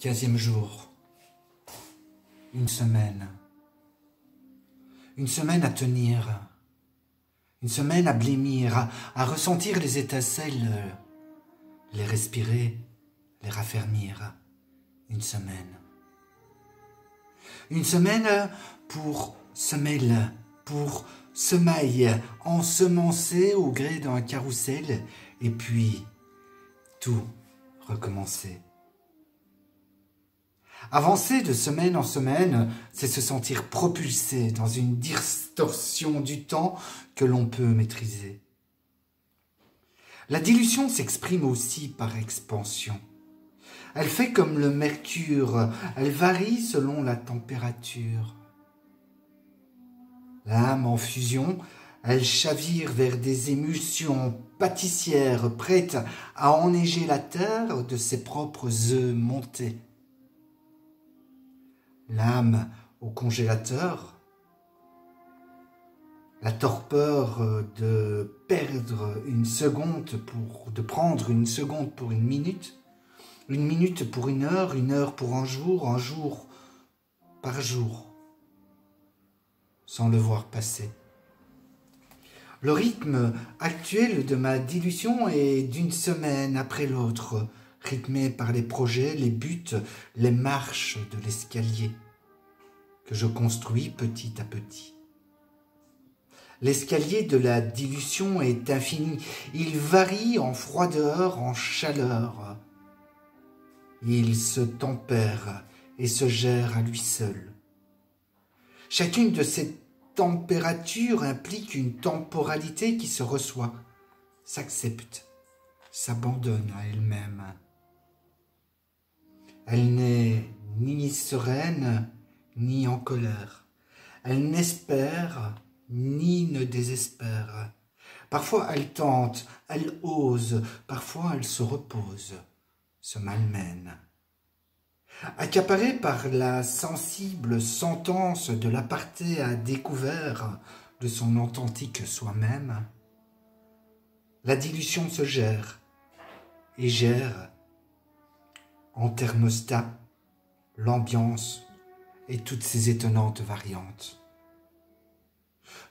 15e jour, une semaine à tenir, une semaine à blêmir, à ressentir les étincelles, les respirer, les raffermir, une semaine pour semelle, pour semaille, ensemencer au gré d'un carrousel, et puis tout recommencer. Avancer de semaine en semaine, c'est se sentir propulsé dans une distorsion du temps que l'on peut maîtriser. La dilution s'exprime aussi par expansion. Elle fait comme le mercure, elle varie selon la température. L'âme en fusion, elle chavire vers des émulsions pâtissières prêtes à enneiger la terre de ses propres œufs montés. L'âme au congélateur, la torpeur de perdre une seconde de prendre une seconde pour une minute pour une heure pour un jour par jour, sans le voir passer. Le rythme actuel de ma dilution est d'une semaine après l'autre, rythmé par les projets, les buts, les marches de l'escalier que je construis petit à petit. L'escalier de la dilution est infini, il varie en froideur, en chaleur. Il se tempère et se gère à lui seul. Chacune de ces températures implique une temporalité qui se reçoit, s'accepte, s'abandonne à elle-même. Elle n'est ni sereine, ni en colère. Elle n'espère, ni ne désespère. Parfois elle tente, elle ose, parfois elle se repose, se malmène. Accaparée par la sensible sentence de l'aparté à découvert de son authentique soi-même, la dilution se gère et gère en thermostat l'ambiance et toutes ses étonnantes variantes.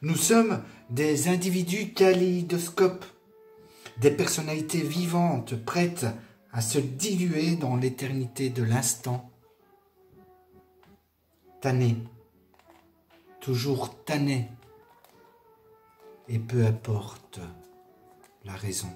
Nous sommes des individus kaléidoscopes, des personnalités vivantes prêtes à se diluer dans l'éternité de l'instant. Tannés, toujours tannés, et peu importe la raison.